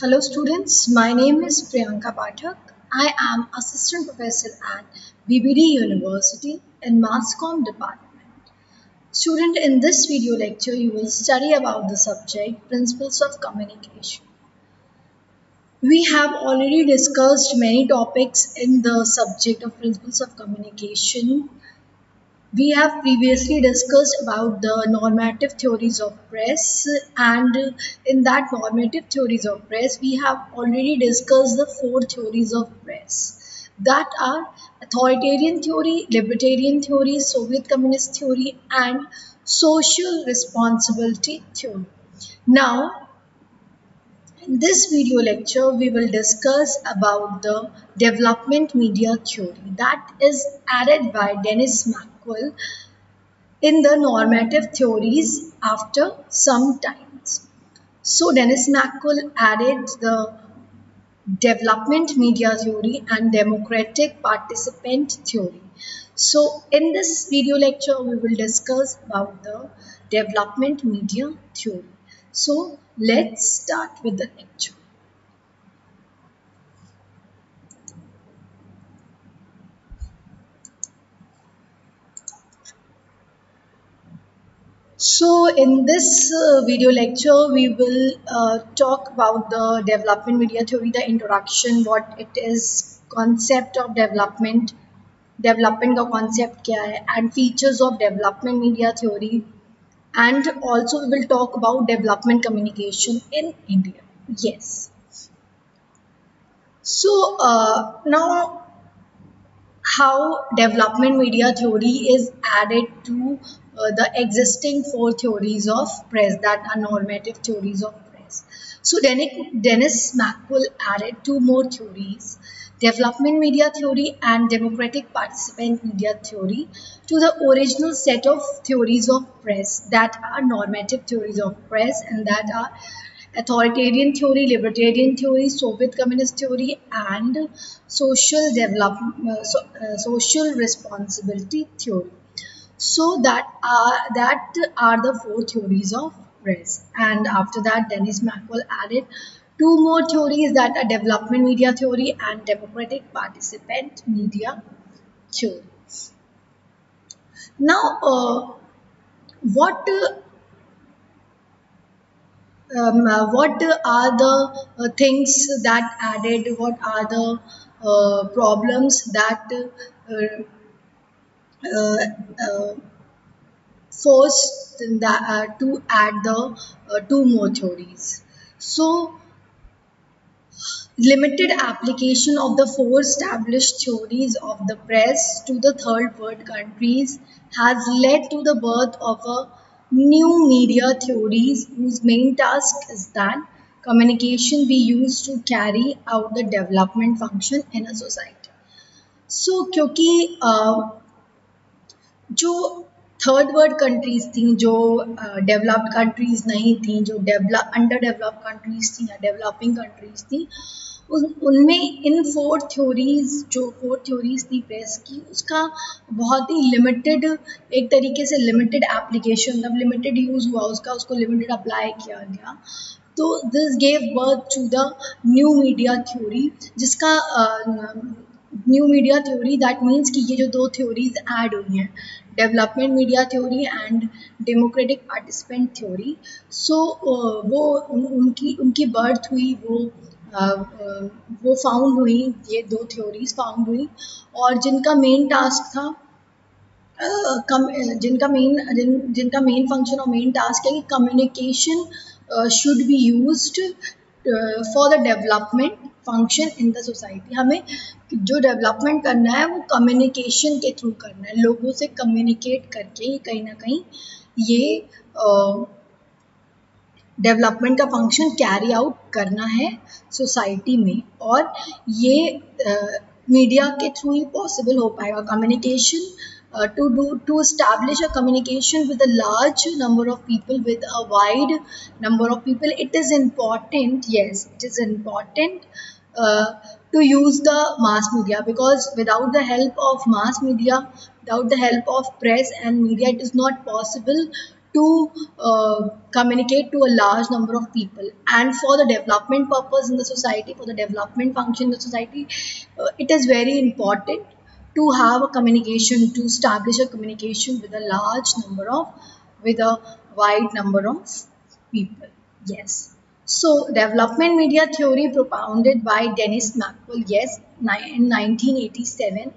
Hello students, my name is Priyanka Pathak. I am Assistant Professor at BBD University in Mass Department. Student, in this video lecture you will study about the subject Principles of Communication. We have already discussed many topics in the subject of Principles of Communication. We have previously discussed about the normative theories of press, and in that normative theories of press we have already discussed the four theories of press, that are authoritarian theory, libertarian theory, Soviet communist theory and social responsibility theory. Now in this video lecture, we will discuss about the development media theory that is added by Dennis Maxwell in the normative theories after some times. So Dennis Maxwell added the development media theory and democratic participant theory. So in this video lecture, we will discuss about the development media theory. So let's start with the lecture. So in this video lecture, we will talk about the development media theory, the introduction, what it is, concept of development, development का concept क्या है, and features of development media theory, and also we will talk about development communication in India. Yes. So now how development media theory is added to the existing four theories of press, that are normative theories of press. So Dennis Maxwell added two more theories, development media theory and democratic participant media theory, to the original set of theories of press that are normative theories of press, and that are authoritarian theory, libertarian theory, Soviet communist theory, and social responsibility theory. So that are the four theories of press. And after that, Dennis Maxwell added two more theories, that are development media theory and democratic participant media theory. Now, what what are the things that added, what are the problems that uh, uh, forced to add the two more theories. So limited application of the four established theories of the press to the third world countries has led to the birth of a new media theories whose main task is that communication be used to carry out the development function in a society. So क्योंकि जो third world countries थी, जो developed countries नहीं थी, जो under developed countries थी या developing countries थी, उनमें इन फोर थ्योरीज थी प्रेस की, उसका बहुत ही लिमिटेड, एक तरीके से लिमिटेड एप्लीकेशन, मतलब लिमिटेड यूज़ हुआ उसका, उसको लिमिटेड अप्लाई किया गया. तो this gave birth to the new media theory, जिसका new media theory that means कि ये जो दो थ्योरीज ऐड हुई हैं, development media theory and democratic participant theory, so वो उनकी उनकी बर्थ हुई, वो फाउंड हुई, ये दो थ्योरीज फाउंड हुई, और जिनका मेन टास्क था जिनका मेन फंक्शन और मेन टास्क है कि communication should be used for the development function in the society. हमें जो डेवलपमेंट करना है वो कम्युनिकेशन के थ्रू करना है, लोगों से कम्युनिकेट करके कहीं ना कहीं ये डेवलपमेंट का फंक्शन कैरी आउट करना है सोसाइटी में, और ये मीडिया के थ्रू ही पॉसिबल हो पाएगा. Communication to establish a communication with a large number of people, with a wide number of people, it is important, yes, it is important to use the mass media, because without the help of mass media, without the help of press and media, it is not possible to communicate to a large number of people, and for the development purpose in the society, for the development function in the society, it is very important to have a communication, to establish a communication with a large number of, with a wide number of people. Yes. So development media theory propounded by Dennis Maxwell, yes, in 1987,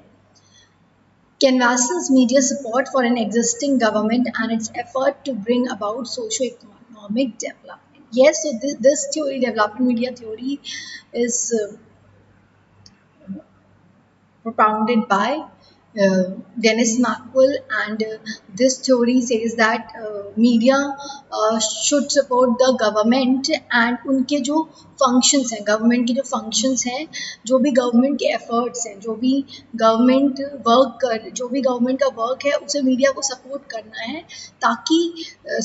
canvasses media support for an existing government and its effort to bring about socio-economic development. Yes, so this theory, development media theory, is propounded by Dennis Maxwell, and this theory says that media should support the government and उनके जो functions हैं, government के जो functions हैं, जो भी government के efforts हैं, जो भी government जो भी government का work है, उसे media को support करना है ताकि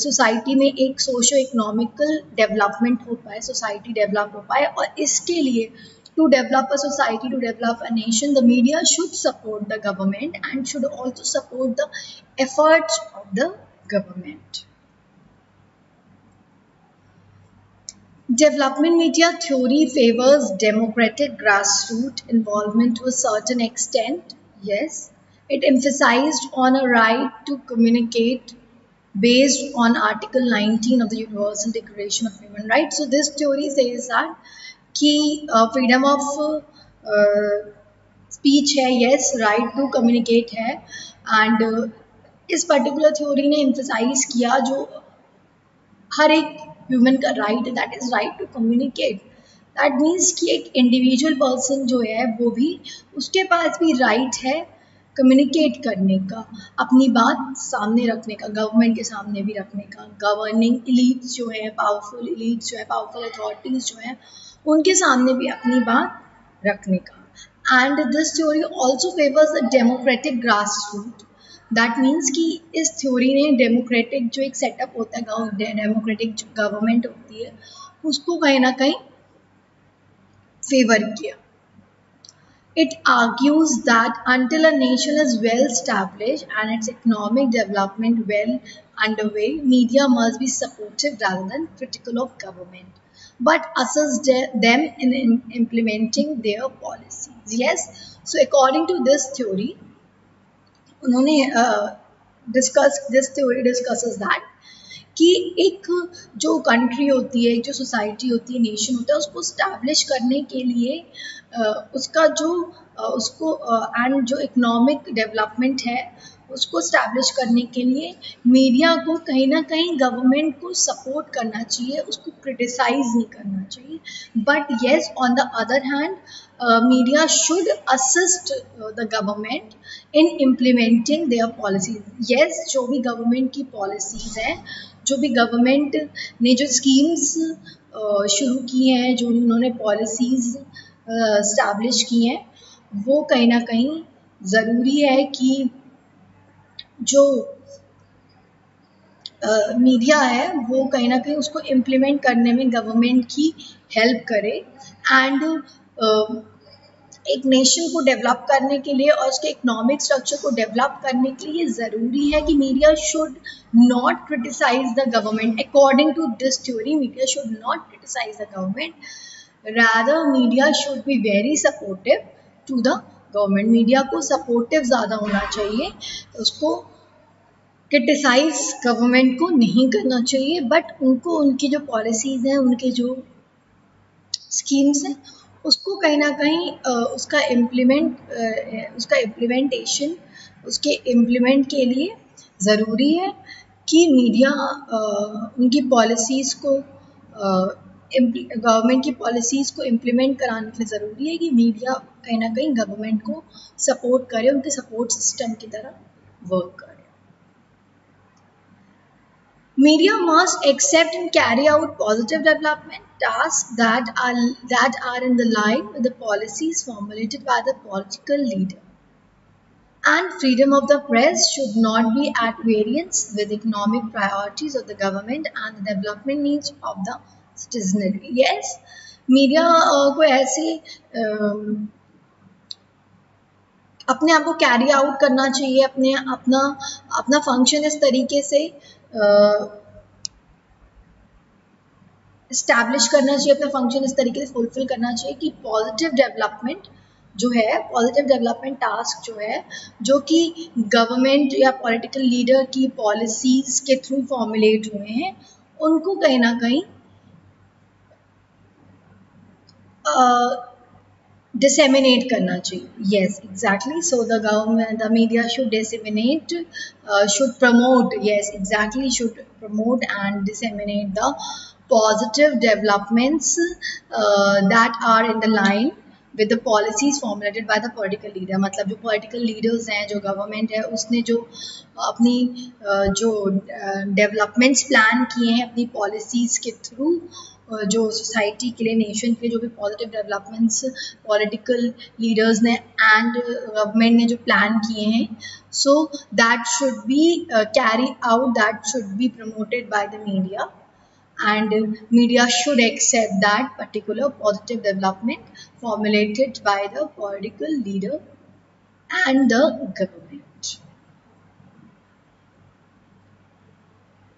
society में एक socio economical development हो पाए, society develop हो पाए, और इसके लिए to develop a society, to develop a nation, the media should support the government and should also support the efforts of the government. Development media theory favors democratic grassroots involvement to a certain extent. Yes, it emphasized on a right to communicate based on Article 19 of the Universal Declaration of Human Rights. So this theory says that कि freedom of speech है, yes, right to communicate है, and इस particular theory ने emphasise किया जो हर एक human का राइट है, that is right to communicate. That means कि एक इंडिविजुअल पर्सन जो है वो भी, उसके पास भी राइट है कम्युनिकेट करने का, अपनी बात सामने रखने का, गवर्नमेंट के सामने भी रखने का, गवर्निंग इलीट्स जो है, पावरफुल इलीट्स जो है, पावरफुल अथॉरिटीज जो है, उनके सामने भी अपनी बात रखने का. And this theory also favours the democratic grass root. That means कि इस थ्योरी ने डेमोक्रेटिक जो एक सेटअप होता है, डेमोक्रेटिक जो गवर्नमेंट होती है, उसको कहीं ना कहीं फेवर किया. It argues that until a nation is well established and its economic development well underway, media must be supportive rather than critical of government, but assist them in implementing their policies. Yes, so according to this theory, उन्होंने this theory discusses that कि एक जो country होती है, एक जो society होती है, नेशन होता है, उसको स्टैब्लिश करने के लिए उसका जो उसको एंड जो इकोनॉमिक डेवलपमेंट है उसको स्टैब्लिश करने के लिए मीडिया को कहीं ना कहीं गवर्नमेंट को सपोर्ट करना चाहिए, उसको क्रिटिसाइज नहीं करना चाहिए. But yes, on the other hand, media should assist the government in implementing there policies. Yes, जो भी गवर्नमेंट की पॉलिसीज हैं, जो भी गवर्नमेंट ने जो स्कीम्स शुरू की हैं, जो उन्होंने पॉलिसीज स्टैब्लिश की हैं, वो कहीं ना कहीं ज़रूरी है कि जो मीडिया है वो कहीं ना कहीं उसको इम्प्लीमेंट करने में गवर्नमेंट की हेल्प करे. एंड एक नेशन को डेवलप करने के लिए और उसके इकोनॉमिक स्ट्रक्चर को डेवलप करने के लिए ज़रूरी है कि media should not criticise the government. According to this theory, media should not criticise the government, rather media should be very supportive to the government. Media को सपोर्टिव ज़्यादा होना चाहिए, उसको क्रिटिसाइज गवर्नमेंट को नहीं करना चाहिए, बट उनको उनकी जो पॉलिसीज़ हैं, उनके जो स्कीम्स हैं, उसको कहीं ना कहीं उसका इम्प्लीमेंटेशन, उसके इम्प्लीमेंट के लिए ज़रूरी है कि मीडिया उनकी पॉलिसीज़ को गवर्नमेंट की पॉलिसीज़ को इम्प्लीमेंट कराने के लिए ज़रूरी है कि मीडिया कहीं ना कहीं गवर्नमेंट को सपोर्ट करे, उनके सपोर्ट सिस्टम की तरह वर्क करे. Media must accept and carry out positive development tasks that are in the line with the policies formulated by the political leader. And freedom of the press should not be at variance with economic priorities of the government and the development needs of the citizenry. Yes, media को ऐसे अपने आप को carry out करना चाहिए, अपना अपना function इस तरीके से इस्टेब्लिश करना चाहिए, अपना फंक्शन इस तरीके से फुलफिल करना चाहिए कि पॉजिटिव डेवलपमेंट जो है, पॉजिटिव डेवलपमेंट टास्क जो है, जो कि गवर्नमेंट या पॉलिटिकल लीडर की पॉलिसीज के थ्रू फॉर्मुलेट हुए हैं, उनको कहीं ना कहीं disseminate करना चाहिए. Yes, exactly. So the government, the media should disseminate, should promote. Yes, exactly. Should promote and disseminate the positive developments that are in the line with the policies formulated by the political leader. मतलब जो political leaders हैं, जो government है, उसने जो अपनी जो developments plan किए हैं अपनी policies के through, जो सोसाइटी के लिए, नेशन के लिए जो भी पॉजिटिव डेवलपमेंट्स पॉलिटिकल लीडर्स ने एंड गवर्नमेंट ने जो प्लान किए हैं, so that should be carry out, that should be promoted by the media, and media should accept that particular positive development formulated by the political leader and the government.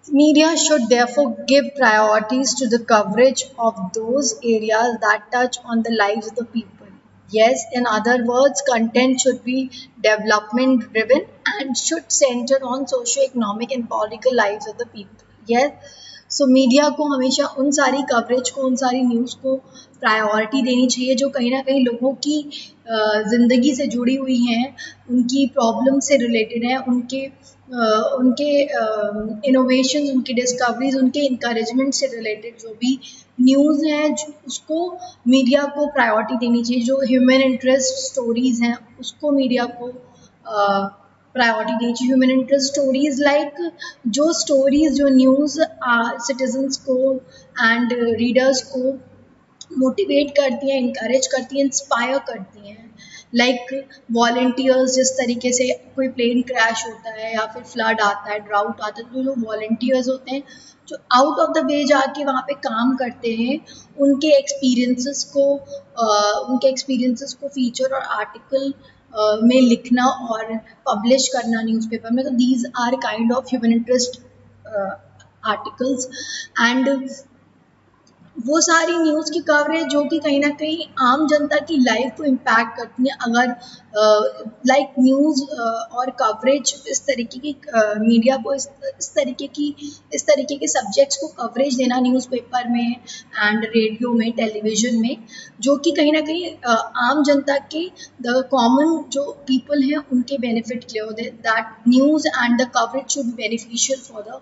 Media should therefore give priorities to the coverage of those areas that touch on the lives of the people. Yes, in other words, content should be development driven and should center on socio-economic and political lives of the people. Yes, so media को हमेशा उन सारी coverage को, उन सारी news को priority देनी चाहिए जो कहीं ना कहीं लोगों की ज़िंदगी से जुड़ी हुई हैं, उनकी प्रॉब्लम से रिलेटेड हैं, उनके इनोवेशंस, उनकी डिस्कवरीज, उनके इंकरेजमेंट से रिलेटेड जो भी न्यूज़ हैं, उसको मीडिया को प्रायोरिटी देनी चाहिए. जो ह्यूमन इंटरेस्ट स्टोरीज़ हैं उसको मीडिया को प्रायोरिटी देनी चाहिए. ह्यूमन इंटरेस्ट स्टोरीज लाइक जो स्टोरीज, जो न्यूज़ सिटीजन्स को एंड रीडर्स को मोटिवेट करती हैं, इंकरेज करती हैं, इंस्पायर करती हैं. लाइक वॉल्टियर्स, जिस तरीके से कोई प्लेन क्रैश होता है या फिर फ्लड आता है, ड्राउट आता है, तो जो वॉल्टियर्स होते हैं जो आउट ऑफ द वे जाके वहाँ पे काम करते हैं, उनके एक्सपीरियंसेस को फीचर और आर्टिकल में लिखना और पब्लिश करना न्यूज़पेपर में, तो these are kind of human interest articles. And वो सारी न्यूज़ की कवरेज जो कि कहीं ना कहीं आम जनता की लाइफ को इम्पैक्ट करती हैं. अगर लाइक न्यूज़ और कवरेज इस तरीके की मीडिया को इस तरीके के सब्जेक्ट्स को कवरेज देना न्यूज़पेपर में एंड रेडियो में, टेलीविज़न में, जो कि कहीं ना कहीं आम जनता के, द कॉमन जो पीपल हैं उनके बेनिफिट के लिए होते हैं. That news and the coverage should be beneficial for the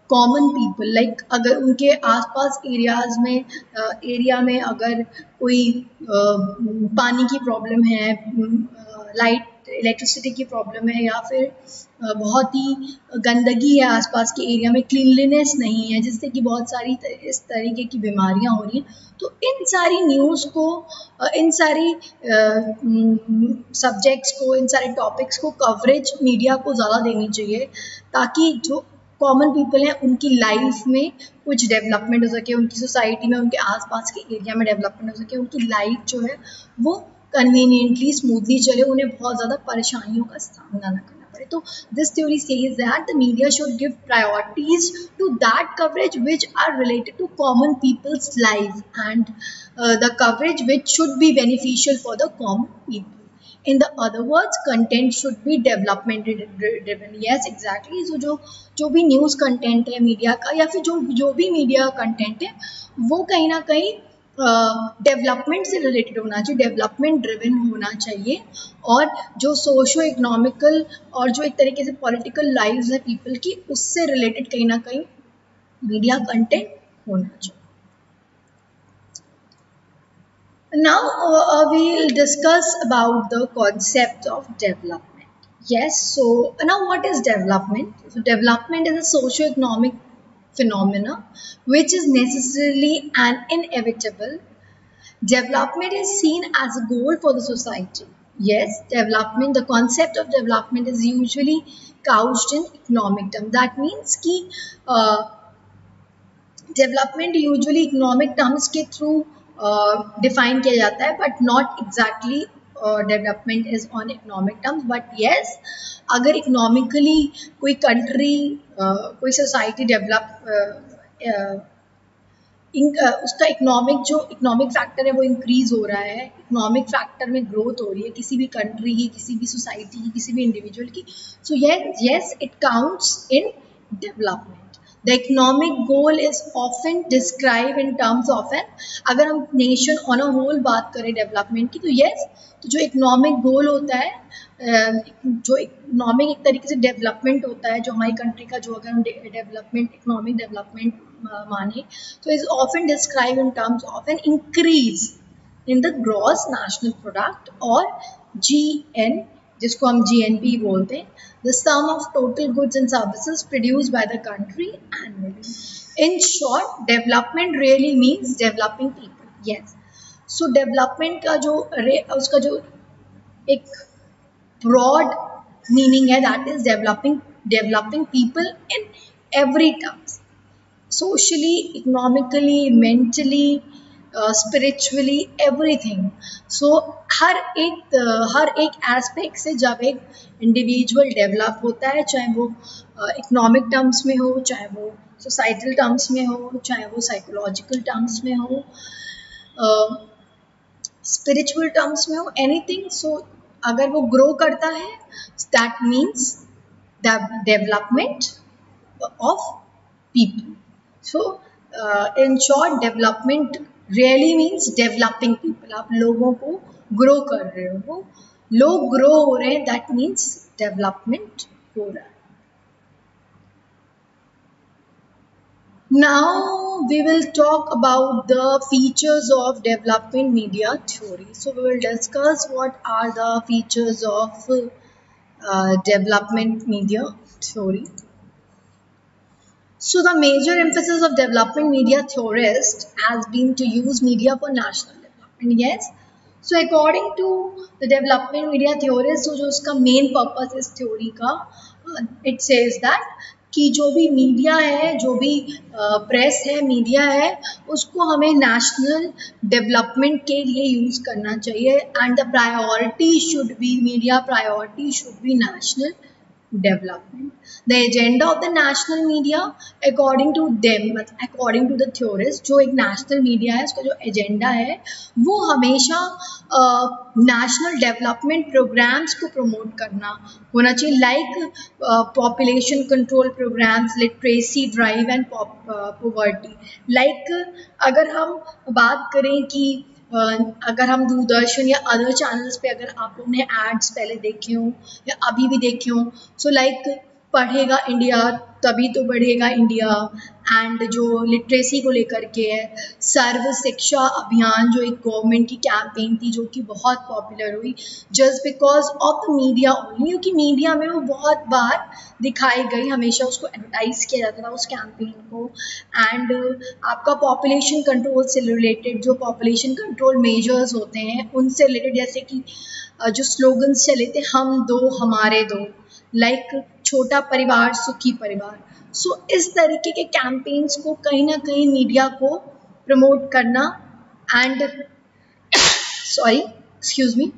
common people. Like अगर उनके आसपास एरिया में अगर कोई पानी की प्रॉब्लम है, इलेक्ट्रिसिटी की प्रॉब्लम है, या फिर बहुत ही गंदगी है आसपास के एरिया में, क्लीनलीनेस नहीं है, जिससे कि बहुत सारी इस तरीके की बीमारियां हो रही हैं, तो इन सारी न्यूज़ को, इन सारी सब्जेक्ट्स को, इन सारे टॉपिक्स को कवरेज मीडिया को ज़्यादा देनी चाहिए, ताकि जो कॉमन पीपल हैं उनकी लाइफ में कुछ डेवलपमेंट हो सके, उनकी सोसाइटी में, उनके आसपास के एरिया में डेवलपमेंट हो सके, उनकी लाइफ जो है वो कन्वीनियंटली, स्मूथली चले, उन्हें बहुत ज़्यादा परेशानियों का सामना न करना पड़े. तो this theory says that the media should give priorities to that coverage which are related to common people's life and the coverage which should be beneficial for the common people. In the other words, content should be development driven. Yes, exactly. So जो भी news content है media का, या फिर जो भी media content है, वो कहीं ना कहीं डेवलपमेंट से रिलेटेड होना चाहिए, डेवलपमेंट ड्रिवन होना चाहिए, और जो सोशो इकोनॉमिकल और जो एक तरीके से पॉलिटिकल लाइव्स है पीपल की, उससे रिलेटेड कहीं ना कहीं मीडिया कंटेंट होना चाहिए. Now we'll discuss about the concept of development. Yes, so now what is development? So development is a socio-economic phenomena which is necessarily and inevitable. Development is seen as a goal for the society. Yes, development, the concept of development is usually couched in economic terms. That means कि development usually economic terms के through define किया जाता है, but not exactly development is on economic terms. But yes, अगर economically कोई country कोई society develop उसका economic factor है वो इंक्रीज हो रहा है, इकोनॉमिक फैक्टर में ग्रोथ हो रही है किसी भी कंट्री की, किसी भी सोसाइटी की, किसी भी इंडिविजुअल की, सो yes it counts in development. The economic goal is often described in terms of an, अगर हम नेशन ऑन अ होल बात करें डेवलपमेंट की, तो yes, तो जो इकोनॉमिक गोल होता है, जो इकोनॉमिक एक तरीके से डेवलपमेंट होता है, जो हमारी कंट्री का जो अगर हम डेवलपमेंट इकोनॉमिक डेवलपमेंट माने, तो is often describe in terms of an increase in the gross national product और GN, जिसको हम GNP बोलते हैं, the sum of total goods and services produced by the country annually. In short, development really means developing people. Yes. So development का जो उसका जो एक broad meaning है, that is developing people in every terms, socially, economically, mentally, spiritually, everything. So हर एक aspect से जब एक इंडिविजुअल डेवलप होता है, चाहे वो इकोनॉमिक टर्म्स में हो, चाहे वो सोसाइटल टर्म्स में हो, चाहे वो साइकोलॉजिकल टर्म्स में हो, स्पिरिचुअल टर्म्स में हो, एनीथिंग, सो अगर वो ग्रो करता है, that means the development of people. So, in short, development really means developing people. आप लोगों को grow कर रहे हो, लोग grow हो रहे हैं, that means development हो रहा है. Now we will talk about the features of development media theory. So we will discuss what are the features of development media theory. So the major emphasis of development media theorists has been to use media for national development. Yes. So according to the development media theorists, so जो उसका main purpose इस theory का, it says that कि जो भी media है, जो भी प्रेस है, मीडिया है, उसको हमें नेशनल डेवलपमेंट के लिए यूज करना चाहिए, and the priority should be, media priority should be national development. The agenda of the national media, according to them, according to the theorists, जो एक national media है, उसका जो agenda है, वो हमेशा national development programs को promote करना होना चाहिए, like population control programs, literacy drive and poverty. Like अगर हम बात करें कि अगर हम दूरदर्शन या अदर चैनल्स पे अगर आप लोगों ने एड्स पहले देखे हों या अभी भी देखे हों, सो लाइक पढ़ेगा इंडिया तभी तो बढ़ेगा इंडिया, एंड जो लिटरेसी को लेकर के है, सर्व शिक्षा अभियान जो एक गवर्नमेंट की कैंपेन थी जो कि बहुत पॉपुलर हुई just because of the media only, क्योंकि मीडिया में वो बहुत बार दिखाई गई, हमेशा उसको एडवर्टाइज किया जाता था उस कैंपेन को. एंड आपका पॉपुलेशन कंट्रोल से रिलेटेड जो पॉपुलेशन कंट्रोल मेजर्स होते हैं उनसे रिलेटेड, जैसे कि जो स्लोगन्स चले थे, हम दो हमारे दो, लाइक छोटा परिवार सुखी परिवार. सो इस तरीके के कैंपेन्स को कहीं ना कहीं मीडिया को प्रमोट करना, and sorry excuse me.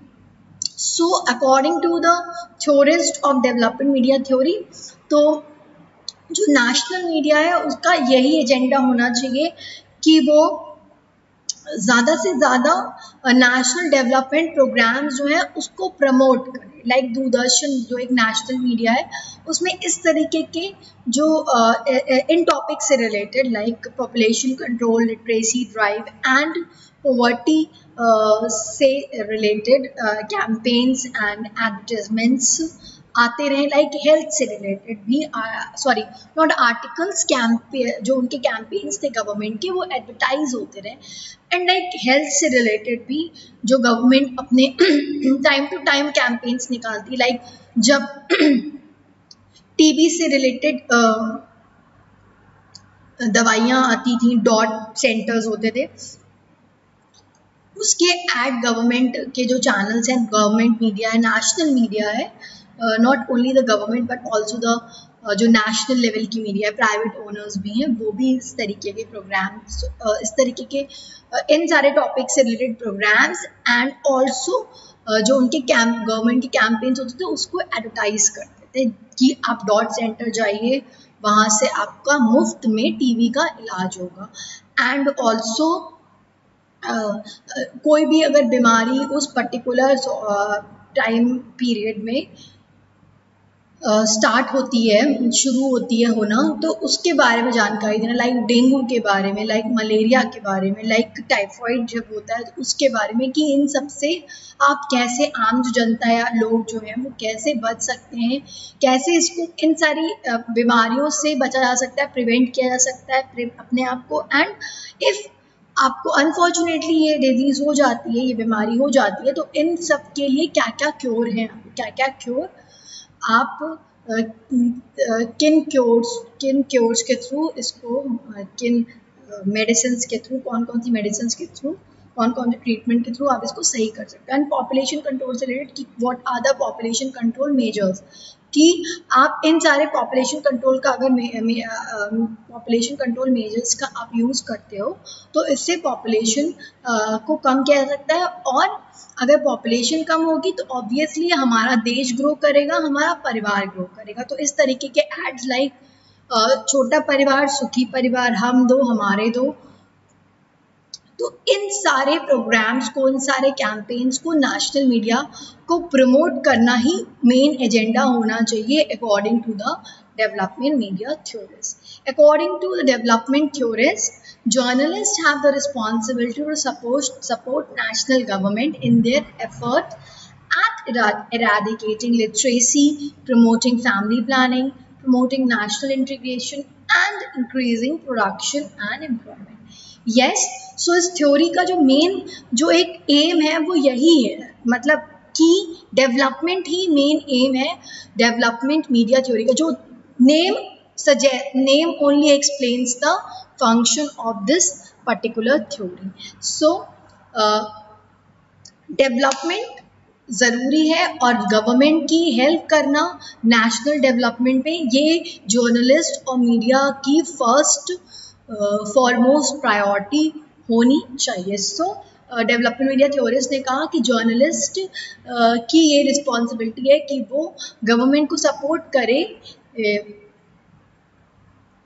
So according to the theorist of development media theory, तो जो नेशनल मीडिया है उसका यही एजेंडा होना चाहिए कि वो ज़्यादा से ज़्यादा नेशनल डेवलपमेंट प्रोग्राम्स जो हैं उसको प्रमोट करें. लाइक दूरदर्शन जो एक नेशनल मीडिया है उसमें इस तरीके के जो इन टॉपिक से related, like population control, literacy drive and poverty से रिलेटेड कैंपेन्स एंड एडवर्टाइजमेंट्स आते रहे, लाइक हेल्थ से रिलेटेड भी, सॉरी नॉट आर्टिकल्स, जो उनके कैंपेन्स थे गवर्नमेंट के वो एडवर्टाइज होते रहे, एंड लाइक हेल्थ से रिलेटेड भी जो गवर्नमेंट अपने टाइम टू टाइम कैंपेन्स निकालती, लाइक जब टीबी से रिलेटेड दवाइयाँ आती थी, डॉट सेंटर्स होते थे, उसके एड गवर्नमेंट के जो चैनल्स हैं, गवर्नमेंट मीडिया है, नेशनल मीडिया है, not only the government but also the जो नेशनल लेवल की मीडिया है, प्राइवेट ओनर्स भी हैं, वो भी इस तरीके के प्रोग्राम्स, इस तरीके के इन सारे टॉपिक से रिलेटेड प्रोग्राम्स एंड ऑल्सो जो उनके गवर्नमेंट के कैंपेन्स होते थे उसको एडवर्टाइज करते थे. कहते हैं कि आप डॉट सेंटर जाइए, वहाँ से आपका मुफ्त में टीबी का इलाज होगा। एंड ऑल्सो कोई भी अगर बीमारी उस पर्टिकुलर टाइम पीरियड में स्टार्ट होती है, शुरू होती है होना, तो उसके बारे में जानकारी देना, लाइक डेंगू के बारे में, लाइक मलेरिया के बारे में, लाइक टाइफाइड जब होता है तो उसके बारे में, कि इन सब से आप कैसे, आम जो जनता या लोग जो हैं वो कैसे बच सकते हैं, कैसे इसको, इन सारी बीमारियों से बचा जा सकता है, प्रिवेंट किया जा सकता है अपने आप को। एंड इफ़ आपको अनफॉर्चुनेटली ये डिजीज़ हो जाती है, ये बीमारी हो जाती है, तो इन सब के लिए क्या क्या क्योर हैं, क्या क्या क्योर आप किन क्योर्स के थ्रू इसको, किन मेडिसिन के थ्रू, कौन कौन सी मेडिसिन के थ्रू, कौन कौन से ट्रीटमेंट के थ्रू आप इसको सही कर सकते हैं। एंड पॉपुलेशन कंट्रोल से रिलेटेड कि what are the population control measures, कि आप इन सारे पॉपुलेशन कंट्रोल का अगर पॉपुलेशन कंट्रोल मेजर्स का आप यूज़ करते हो तो इससे पॉपुलेशन को कम किया जा सकता है। और अगर पॉपुलेशन कम होगी तो ऑब्वियसली हमारा देश ग्रो करेगा, हमारा परिवार ग्रो करेगा। तो इस तरीके के एड्स लाइक छोटा परिवार सुखी परिवार, हम दो हमारे दो, तो इन सारे प्रोग्राम्स को, इन सारे कैंपेन्स को नेशनल मीडिया को प्रमोट करना ही मेन एजेंडा होना चाहिए according to the development media theorists. According to the development theorists, journalists have the responsibility to support national government in their effort at eradicating literacy, promoting family planning, promoting national integration and increasing production and employment. Yes, so इस theory का जो main जो एक M है वो यही है, मतलब कि डेवलपमेंट ही मेन एम है डेवलपमेंट मीडिया थ्योरी का। जो name only explains the function of this particular theory. So development ज़रूरी है और गवर्नमेंट की हेल्प करना नेशनल डेवलपमेंट में ये जर्नलिस्ट और मीडिया की फर्स्ट फॉरमोस्ट प्रायोरिटी होनी चाहिए। सो डेवलपमेंट मीडिया थ्योरिस्ट ने कहा कि जर्नलिस्ट की ये रिस्पॉन्सिबिलिटी है कि वो गवर्नमेंट को सपोर्ट करे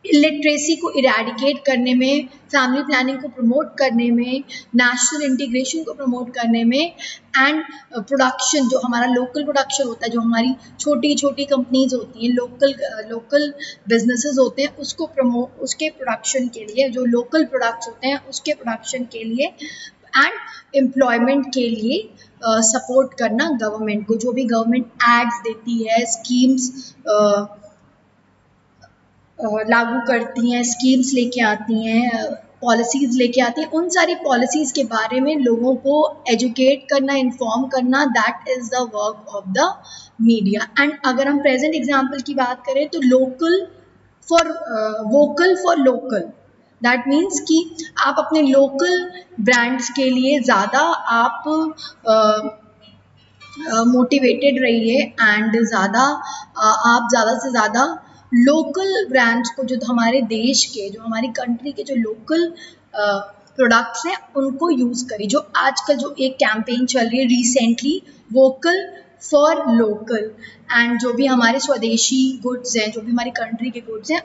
इलिटरेसी को इरेडिकेट करने में, फैमिली प्लानिंग को प्रमोट करने में, नेशनल इंटीग्रेशन को प्रमोट करने में, एंड प्रोडक्शन, जो हमारा लोकल प्रोडक्शन होता है, जो हमारी छोटी छोटी कंपनीज होती हैं, लोकल बिजनेसेस होते हैं, उसके प्रोडक्शन के लिए, जो लोकल प्रोडक्ट्स होते हैं उसके प्रोडक्शन के लिए एंड एम्प्लॉयमेंट के लिए सपोर्ट करना गवर्नमेंट को। जो भी गवर्नमेंट एड्स देती है, स्कीम्स लागू करती हैं, स्कीम्स लेके आती हैं, पॉलिसीज़ लेके आती हैं, उन सारी पॉलिसीज़ के बारे में लोगों को एजुकेट करना, इन्फॉर्म करना, that is the work of the media. And अगर हम प्रेजेंट एग्जांपल की बात करें तो vocal for local, that means कि आप अपने लोकल ब्रांड्स के लिए ज़्यादा आप मोटिवेटेड रहिए एंड आप ज़्यादा से ज़्यादा लोकल ब्रांड्स को, जो हमारे देश के, जो हमारी कंट्री के जो लोकल प्रोडक्ट्स हैं उनको यूज़ करिए। जो आजकल जो एक कैंपेन चल रही है recently, vocal for local, and जो भी हमारे स्वदेशी गुड्स हैं, जो भी हमारी कंट्री के गुड्स हैं,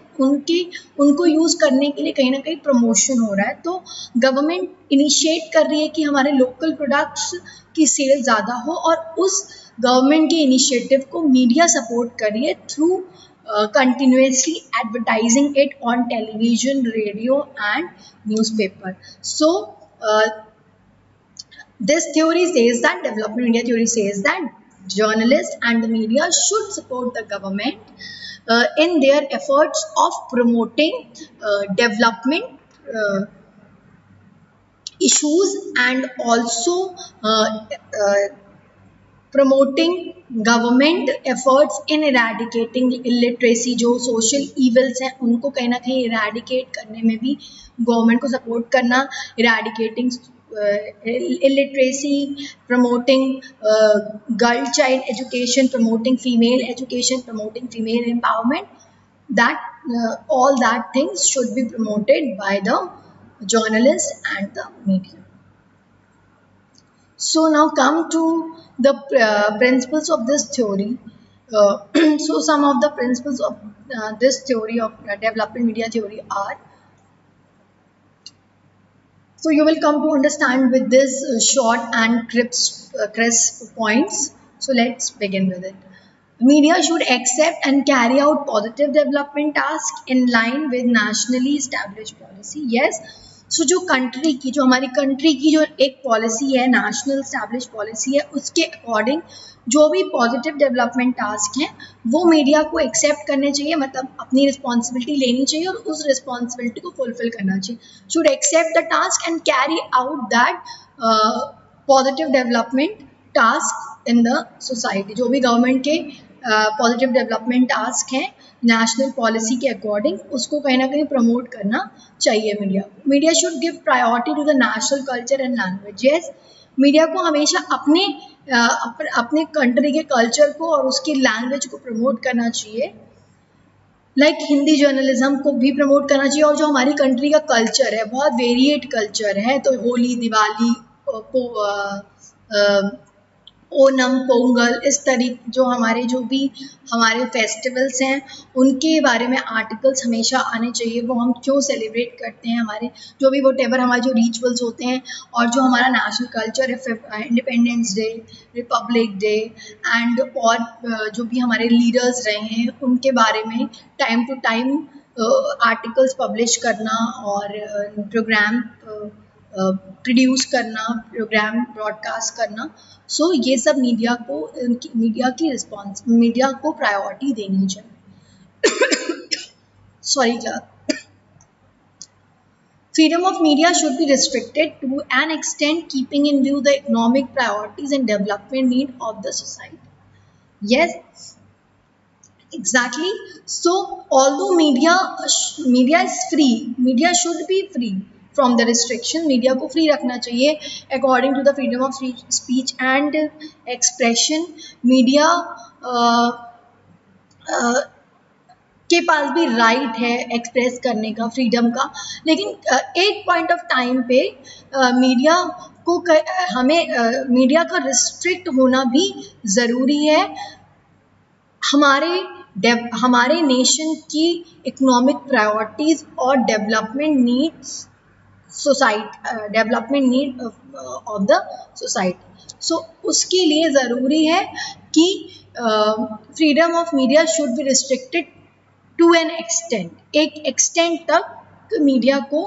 उनको यूज़ करने के लिए कहीं ना कहीं प्रमोशन हो रहा है। तो गवर्नमेंट इनिशिएट कर रही है कि हमारे लोकल प्रोडक्ट्स की सेल ज़्यादा हो, और उस गवर्नमेंट के इनिशिएटिव को मीडिया सपोर्ट कर रही है through continuously advertising it on television, radio and newspaper. So this theory says that, development media theory says that journalists and the media should support the government in their efforts of promoting development issues and also promoting government efforts in eradicating illiteracy, जो social evils हैं उनको कहीं ना कहीं eradicate करने में भी government को सपोर्ट करना, eradicating illiteracy, promoting girl child education, promoting female education, promoting female empowerment, that all that things should be promoted by the journalists and the media. So now come to the principles of this theory. So some of the principles of this theory of development media theory are, so you will come to understand with this short and crisp points. So let's begin with it. Media should accept and carry out positive development tasks in line with nationally established policy. Yes, so जो country की, जो हमारी country की जो एक policy है, national establish policy है, उसके अकॉर्डिंग जो भी पॉजिटिव डेवलपमेंट टास्क हैं वो मीडिया को एक्सेप्ट करने चाहिए, मतलब अपनी रिस्पॉन्सिबिलिटी लेनी चाहिए और उस रिस्पॉन्सिबिलिटी को फुलफिल करना चाहिए. Should accept the task and carry out that positive development task in the society. जो भी गवर्नमेंट के पॉजिटिव डेवलपमेंट टास्क हैं नेशनल पॉलिसी के अकॉर्डिंग, उसको कहीं ना कहीं प्रमोट करना चाहिए मीडिया को. Media should give priority to the national culture and language. Yes, media को हमेशा अपने कंट्री के कल्चर को और उसकी लैंग्वेज को प्रमोट करना चाहिए. लाइक हिंदी जर्नलिज्म को भी प्रमोट करना चाहिए. और जो हमारी कंट्री का कल्चर है, बहुत वेरिएट कल्चर है, तो होली, दिवाली, ओनम, पोंगल, इस तरीके जो हमारे फेस्टिवल्स हैं उनके बारे में आर्टिकल्स हमेशा आने चाहिए. वो हम क्यों सेलिब्रेट करते हैं, हमारे जो भी वोटेवर हमारे जो रिचुअल्स होते हैं, और जो हमारा नेशनल कल्चर है, independence day, Republic day, and और जो भी हमारे लीडर्स रहे हैं उनके बारे में time to time articles publish करना और प्रोग्राम प्रोड्यूस करना, प्रोग्राम ब्रॉडकास्ट करना. सो ये सब मीडिया को प्रायोरिटी देनी चाहिए. Sorry class. Freedom of media should be restricted to an extent keeping in view the economic priorities and development need of the society. Yes, exactly. So although media is free, media should be free from the restriction. Media को free रखना चाहिए according to the freedom of speech and expression. Media के पास भी right है express करने का, freedom का, लेकिन एक पॉइंट ऑफ टाइम पे मीडिया को मीडिया का रिस्ट्रिक्ट होना भी ज़रूरी है. हमारे नेशन की इकोनॉमिक प्रायोरिटीज़ और development needs of the society. So उसके लिए ज़रूरी है कि freedom of media should be restricted to an extent. एक एक्सटेंट तक मीडिया को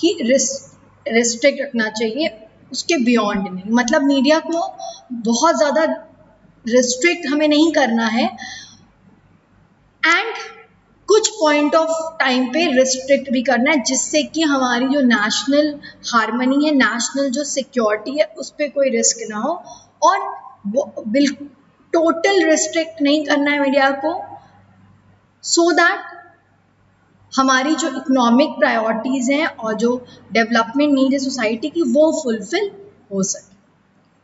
ही रिस्ट्रिक्ट रखना चाहिए, उसके बियॉन्ड नहीं. मतलब मीडिया को बहुत ज़्यादा रिस्ट्रिक्ट हमें नहीं करना है, एंड कुछ पॉइंट ऑफ टाइम पे रिस्ट्रिक्ट भी करना है, जिससे कि हमारी जो नेशनल हार्मनी है, नेशनल जो सिक्योरिटी है, उस पर कोई रिस्क ना हो. और बिल्कुल टोटल रिस्ट्रिक्ट नहीं करना है मीडिया को, सो दैट हमारी जो इकोनॉमिक प्रायोरिटीज़ हैं और जो डेवलपमेंट नीड है सोसाइटी की, वो फुलफिल हो सके.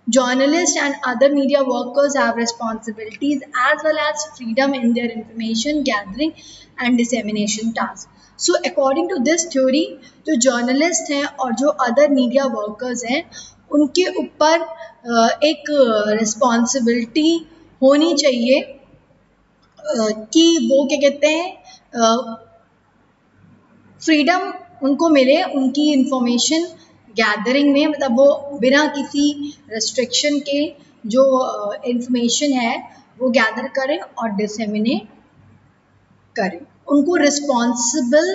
Journalists and other media workers have responsibilities as well as freedom in their information gathering and dissemination tasks. So according to this theory, जो journalist हैं और जो other media workers हैं, उनके ऊपर एक responsibility होनी चाहिए कि वो क्या कहते हैं, फ्रीडम उनको मिले उनकी इंफॉर्मेशन गैदरिंग में, मतलब वो बिना किसी रेस्ट्रिक्शन के जो इंफॉर्मेशन है वो गैदर करें और डिसेमिनेट करें. उनको रिस्पॉन्सिबल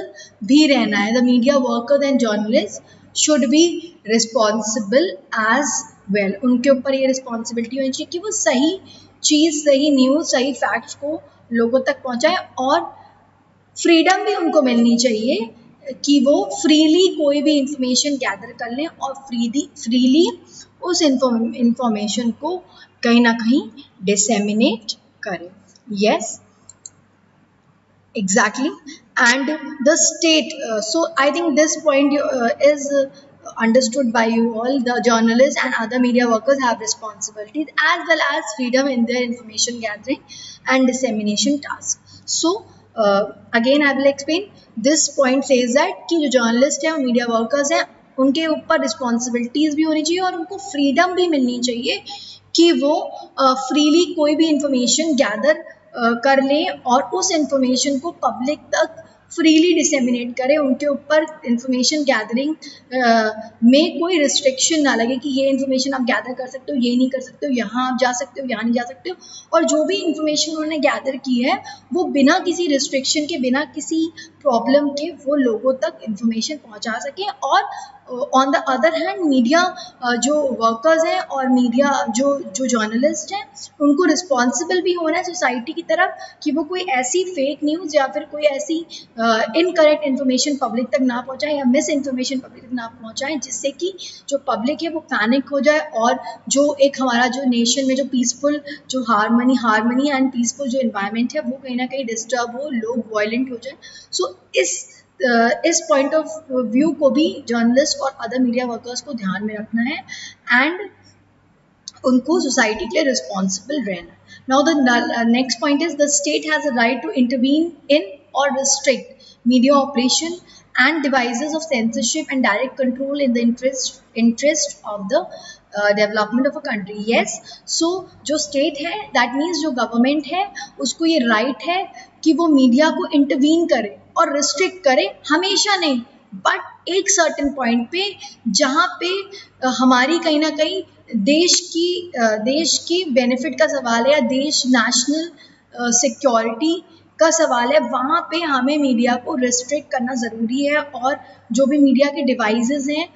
भी रहना है. The media workers and journalist should be responsible as well. उनके ऊपर ये रिस्पॉन्सिबिलिटी होनी चाहिए कि वो सही चीज़, सही न्यूज़, सही फैक्ट्स को लोगों तक पहुँचाएं, और फ्रीडम भी उनको मिलनी चाहिए कि वो फ्रीली कोई भी इंफॉर्मेशन गैदर कर लें और फ्रीली उस इंफॉर्मेशन को कहीं ना कहीं डिसेमिनेट करें. Yes, exactly. And the state, so I think this point is understood by you all. The journalists and other media workers have responsibilities as well as freedom in their information gathering and dissemination tasks. So again I will explain. This point says that कि जो journalist हैं और media workers हैं, उनके ऊपर responsibilities भी होनी चाहिए और उनको फ्रीडम भी मिलनी चाहिए कि वो फ्रीली कोई भी इंफॉर्मेशन गैदर कर लें और उस इंफॉर्मेशन को पब्लिक तक फ्रीली डिसेमिनेट करें, उनके ऊपर इंफॉर्मेशन गैदरिंग में कोई रिस्ट्रिक्शन ना लगे कि ये इंफॉर्मेशन आप गैदर कर सकते हो, ये नहीं कर सकते हो, यहाँ आप जा सकते हो, यहाँ नहीं जा सकते हो। और जो भी इंफॉर्मेशन उन्होंने गैदर की है वो बिना किसी रिस्ट्रिक्शन के, बिना किसी प्रॉब्लम के वो लोगों तक इंफॉर्मेशन पहुँचा सकें। और on the other hand media जो वर्कर्स हैं और मीडिया जो जर्नलिस्ट हैं उनको रिस्पॉन्सिबल भी होना है सोसाइटी की तरफ कि वो कोई ऐसी फेक न्यूज़ या फिर कोई ऐसी इनकरेक्ट इन्फॉर्मेशन पब्लिक तक ना पहुंचाएं या मिस इन्फॉर्मेशन पब्लिक तक ना पहुंचाएं, जिससे कि जो पब्लिक है वो पैनिक हो जाए और जो एक हमारा जो नेशन में जो पीसफुल जो हारमनी एंड पीसफुल जो इन्वायरमेंट है वो कहीं ना कहीं डिस्टर्ब हो, लोग वायलेंट हो जाए। सो इस पॉइंट ऑफ व्यू को भी जर्नलिस्ट और अदर मीडिया वर्कर्स को ध्यान में रखना है एंड उनको सोसाइटी के लिए रिस्पॉन्सिबल रहना। Now the next point is the state has a right to intervene in और restrict media operation and devices of censorship and direct control in the interest of the development of a country. Yes, so जो state है that means जो government है उसको ये right है कि वो मीडिया को इंटरवीन करे और रिस्ट्रिक्ट करे, हमेशा नहीं बट एक सर्टेन पॉइंट पे जहाँ पे हमारी कहीं ना कहीं देश की बेनिफिट का सवाल है या देश नेशनल सिक्योरिटी का सवाल है, वहाँ पे हमें मीडिया को रिस्ट्रिक्ट करना ज़रूरी है। और जो भी मीडिया के डिवाइसेस हैं,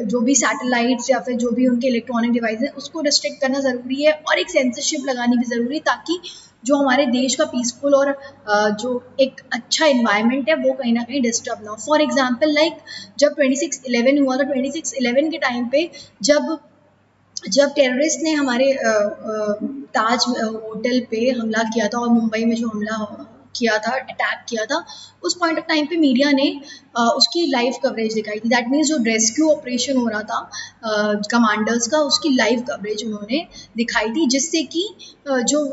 जो भी सैटेलाइट्स या फिर जो भी उनके इलेक्ट्रॉनिक डिवाइस हैं उसको रिस्ट्रिक्ट करना ज़रूरी है और एक सेंसरशिप लगानी भी ज़रूरी है ताकि जो हमारे देश का पीसफुल और जो एक अच्छा इन्वायरमेंट है वो कहीं ना कहीं डिस्टर्ब ना हो। फॉर एग्जाम्पल लाइक जब 26/11 हुआ था, 26/11 के टाइम पे जब टेररिस्ट ने हमारे ताज होटल पे हमला किया था और मुंबई में जो हमला किया था, अटैक किया था, उस पॉइंट ऑफ टाइम पे मीडिया ने उसकी लाइव कवरेज दिखाई थी। दैट मीन्स जो रेस्क्यू ऑपरेशन हो रहा था कमांडर्स का, उसकी लाइव कवरेज उन्होंने दिखाई थी, जिससे कि जो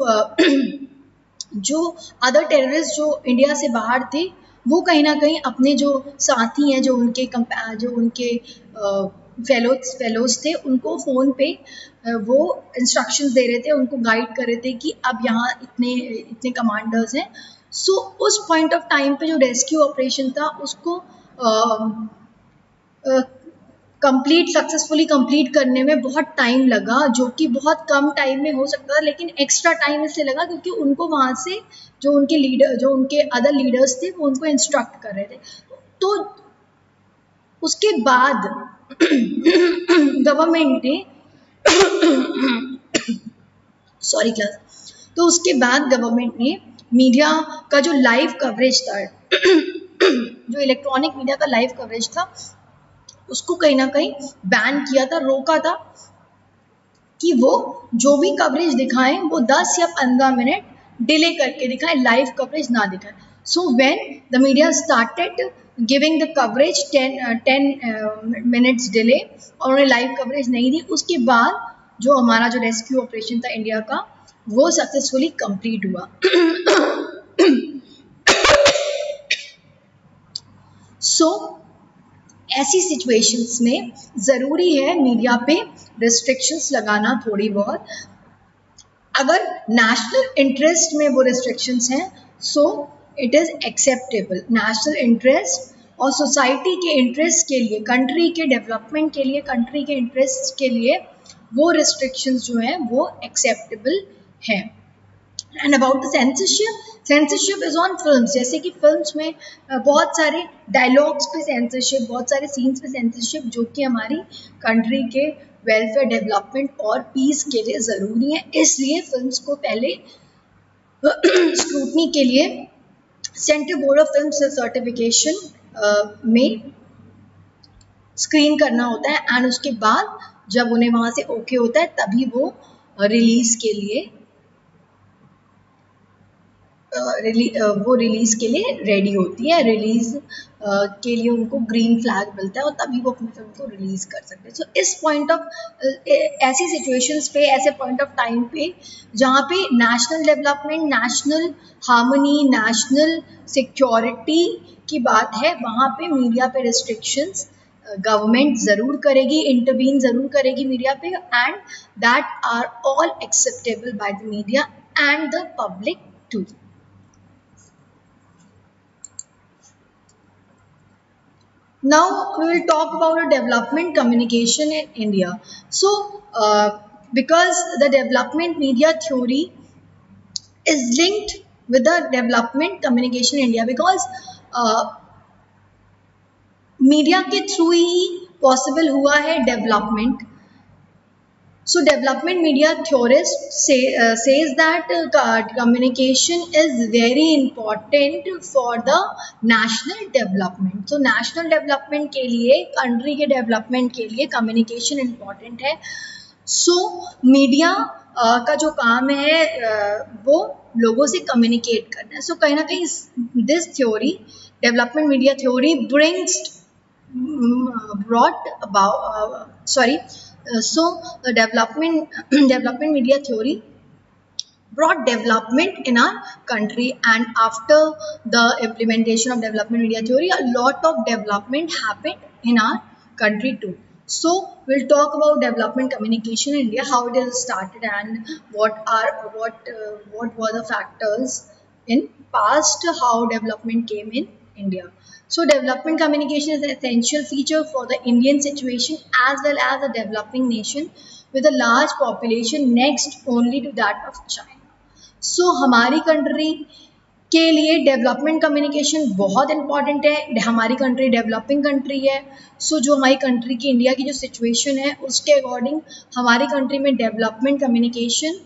अदर टेररिस्ट जो इंडिया से बाहर थे वो कहीं ना कहीं अपने जो साथी हैं, जो उनके फेलोज थे, उनको फ़ोन पे वो इंस्ट्रक्शंस दे रहे थे, उनको गाइड कर रहे थे कि अब यहाँ इतने कमांडर्स हैं। सो उस पॉइंट ऑफ टाइम पे जो रेस्क्यू ऑपरेशन था उसको सक्सेसफुली कंप्लीट करने में बहुत टाइम लगा, जो कि बहुत कम टाइम में हो सकता था, लेकिन एक्स्ट्रा टाइम इसलिए लगा क्योंकि उनको वहाँ से जो उनके अदर लीडर्स थे वो उनको इंस्ट्रक्ट कर रहे थे। तो उसके बाद गवर्नमेंट ने तो उसके बाद गवर्नमेंट ने मीडिया का जो लाइव कवरेज था जो इलेक्ट्रॉनिक मीडिया का लाइव कवरेज था उसको कहीं ना कहीं बैन किया था, रोका था कि वो जो भी कवरेज दिखाएं वो 10 या 15 मिनट डिले करके दिखाएं, लाइव कवरेज ना दिखाएं। So when the media started giving the coverage 10 minutes delay और उन्हें लाइव कवरेज नहीं दी, उसके बाद जो हमारा जो रेस्क्यू ऑपरेशन था इंडिया का वो सक्सेसफुली कंप्लीट हुआ। सो ऐसी सिचुएशंस में ज़रूरी है मीडिया पे रिस्ट्रिक्शंस लगाना थोड़ी बहुत। अगर नेशनल इंटरेस्ट में वो रिस्ट्रिक्शंस हैं so it is acceptable. National interest और सोसाइटी के इंटरेस्ट के लिए, कंट्री के डेवलपमेंट के लिए, कंट्री के इंटरेस्ट के लिए वो रिस्ट्रिक्शंस जो हैं वो एक्सेप्टेबल हैं। And about the censorship is on films. जैसे कि फिल्म्स में बहुत सारे डायलॉग्स पे सेंसरशिप, बहुत सारे सीन्स पे सेंसरशिप, जो कि हमारी कंट्री के वेलफेयर, डेवलपमेंट और पीस के लिए ज़रूरी है। इसलिए फिल्म्स को पहले स्क्रूटनी के लिए central board of film certification में स्क्रीन करना होता है एंड उसके बाद जब उन्हें वहाँ से ओके होता है तभी वो रिलीज़ के लिए रेडी होती है। रिलीज़ के लिए उनको ग्रीन फ्लैग मिलता है और तभी वो अपनी फिल्म को रिलीज़ कर सकते हैं। सो इस पॉइंट ऑफ ऐसी सिचुएशंस पे, ऐसे पॉइंट ऑफ टाइम पे जहाँ पे national development, national harmony, national security की बात है, वहाँ पे मीडिया पे रिस्ट्रिक्शंस गवर्नमेंट ज़रूर करेगी, इंटरवीन ज़रूर करेगी मीडिया पे, and that are all acceptable by the media and the public too. Now we will talk about the development communication in India. So because the development media theory is linked with the development communication in India, because media के through ही possible हुआ है development. So development media theorist says that communication is very important for the national development. So national development के लिए, country के development के लिए communication important है. So media का जो काम है वो लोगों से communicate करना है. So कहीं ना कहीं this theory, development media theory brought about so the development media theory brought development in our country, and after the implementation of development media theory, a lot of development happened in our country too. So we'll talk about development communication in India, how it is started, and what were the factors in past, how development came in India. So development communication is an essential feature for the Indian situation as well as a developing nation with a large population next only to that of China. So हमारी country के लिए development communication बहुत important है. हमारी country developing country है. सो जो हमारी country की, इंडिया की जो सिचुएशन है उसके अकॉर्डिंग हमारी कंट्री में development communication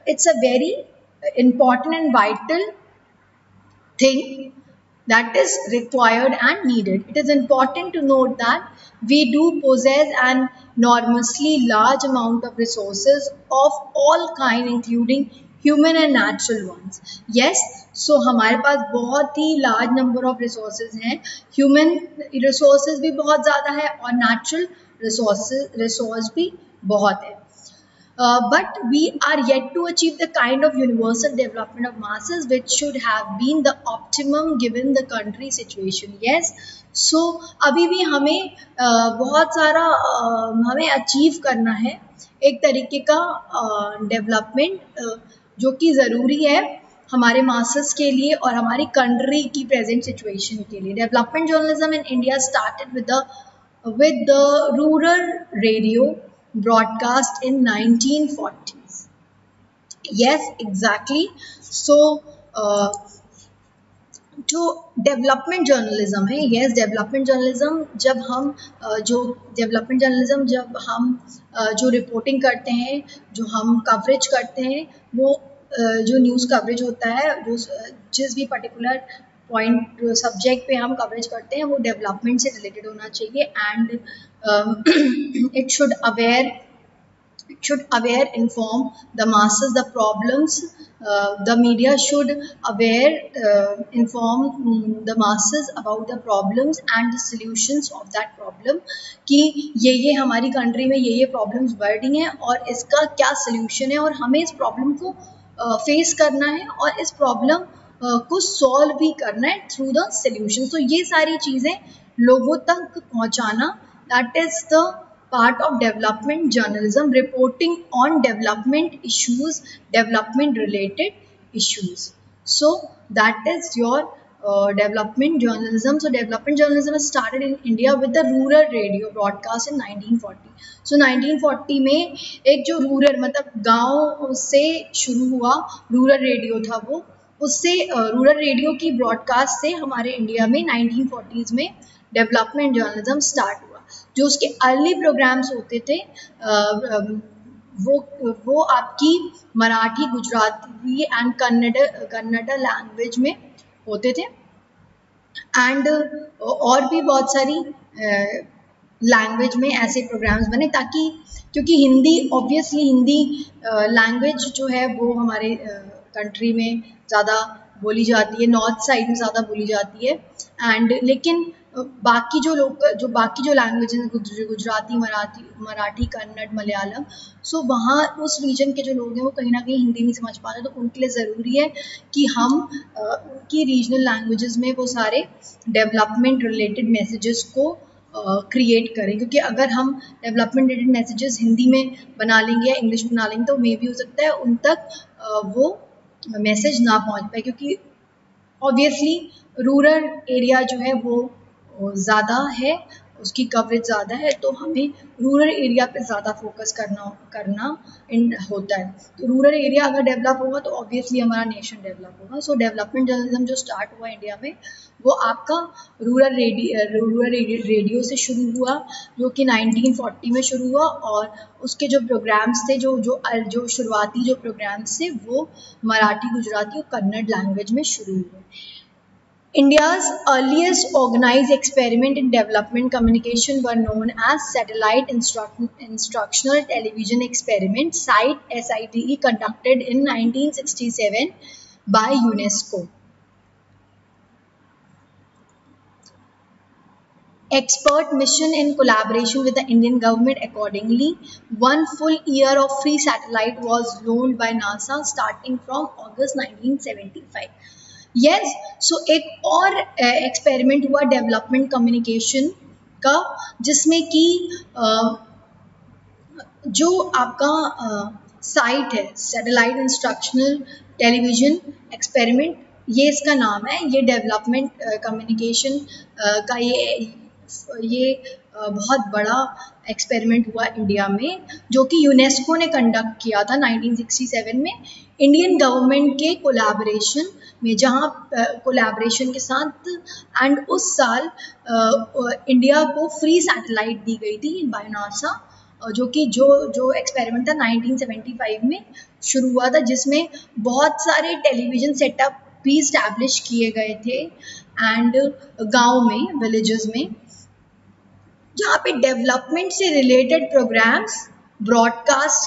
it's a very important and vital thing that is required and needed. It is important to note that we do possess an enormously large amount of resources of all kind, including human and natural ones. Yes, so हमारे पास बहुत ही large number of resources हैं. Human resources भी बहुत ज़्यादा है और natural resource भी बहुत है. But we are yet to achieve the kind of universal development of masses which should have been the optimum given the country situation. Yes, so अभी भी हमें बहुत सारा हमें अचीव करना है एक तरीके का डेवलपमेंट जो कि ज़रूरी है हमारे मासेस के लिए और हमारी कंट्री की प्रेजेंट सिचुएशन के लिए. Development journalism in India started with the rural radio broadcast in 1940s. Yes, exactly. So जो डेवलपमेंट जर्नलिज्म है, यस डेवलपमेंट जर्नलिज्म जब हम जो रिपोर्टिंग करते हैं, जो हम कवरेज करते हैं, वो जो न्यूज़ कवरेज होता है, जो जिस भी पर्टिकुलर पॉइंट सब्जेक्ट पे हम कवरेज करते हैं वो डेवलपमेंट से रिलेटेड होना चाहिए. And it should aware inform the masses the problems. The media should inform the masses about the problems and the solutions of that problem, कि ये हमारी कंट्री में ये प्रॉब्लम्स बढ़ रही हैं और इसका क्या सल्यूशन है और हमें इस प्रॉब्लम को फेस करना है और इस प्रॉब्लम को सॉल्व भी करना है थ्रू द सल्यूशन. तो ये सारी चीज़ें लोगों तक पहुँचाना, that is the part of development journalism, reporting on development issues, development related issues. So that is your development journalism. So development journalism started in India with the rural radio broadcast in 1940. So 1940 में एक जो rural मतलब गाँव से शुरू हुआ rural radio था, वो उससे रूरल रेडियो की ब्रॉडकास्ट से हमारे इंडिया में 1940s में डेवलपमेंट जर्नलिज्म स्टार्ट हुआ. जो उसके अर्ली प्रोग्राम्स होते थे वो आपकी मराठी, गुजराती एंड कन्नड़ लैंग्वेज में होते थे. एंड और भी बहुत सारी लैंग्वेज में ऐसे प्रोग्राम्स बने, ताकि क्योंकि हिंदी ऑब्वियसली हिंदी लैंग्वेज जो है वो हमारे कंट्री में ज़्यादा बोली जाती है, नॉर्थ साइड में ज़्यादा बोली जाती है. एंड लेकिन बाकी जो लैंग्वेज हैं गुजराती, मराठी, कन्नड़, मलयालम, सो वहाँ उस रीजन के जो लोग हैं वो कहीं ना कहीं हिंदी नहीं समझ पाते. तो उनके लिए ज़रूरी है कि हम उनकी रीजनल लैंग्वेजेस में वो सारे डेवलपमेंट रिलेटेड मैसेजेस को क्रिएट करें, क्योंकि अगर हम डेवलपमेंट रिलेटेड मैसेजेस हिंदी में बना लेंगे या इंग्लिश में बना लेंगे तो मे भी हो सकता है उन तक वो मैसेज ना पहुंच पाए, क्योंकि ऑब्वियसली रूरल एरिया जो है वो ज़्यादा है, उसकी कवरेज ज़्यादा है, तो हमें रूरल एरिया पे ज़्यादा फोकस करना होता है। तो रूरल एरिया अगर डेवलप होगा तो ऑब्वियसली हमारा नेशन डेवलप होगा। सो डेवलपमेंट जर्नलिज्म जो स्टार्ट हुआ इंडिया में वो आपका रूरल रेडियो से शुरू हुआ, जो कि 1940 में शुरू हुआ, और उसके जो प्रोग्राम्स थे, जो शुरुआती जो प्रोग्राम्स थे वो मराठी, गुजराती और कन्नड़ लैंग्वेज में शुरू हुए। India's earliest organized experiment in development communication were known as Satellite Instructional Television Experiment SITE, conducted in 1967 by UNESCO. Expert mission in collaboration with the Indian government. Accordingly, 1 full year of free satellite was loaned by NASA starting from August 1975. Yes, सो एक और experiment हुआ development communication का, जिसमें कि जो आपका site है satellite instructional television experiment, ये इसका नाम है। ये डेवलपमेंट कम्युनिकेशन का ये बहुत बड़ा एक्सपेरिमेंट हुआ इंडिया में, जो कि यूनेस्को ने कंडक्ट किया था 1967 में इंडियन गवर्नमेंट के कोलैबोरेशन में, जहाँ कोलैबोरेशन के साथ एंड उस साल इंडिया को फ्री सैटेलाइट दी गई थी बाय नासा, जो कि जो एक्सपेरिमेंट था 1975 में शुरू हुआ था, जिसमें बहुत सारे टेलीविज़न सेटअप भी इस्टेब्लिश किए गए थे एंड गांव में, विलेजेस में, जहाँ पे डेवलपमेंट से रिलेटेड प्रोग्राम्स ब्रॉडकास्ट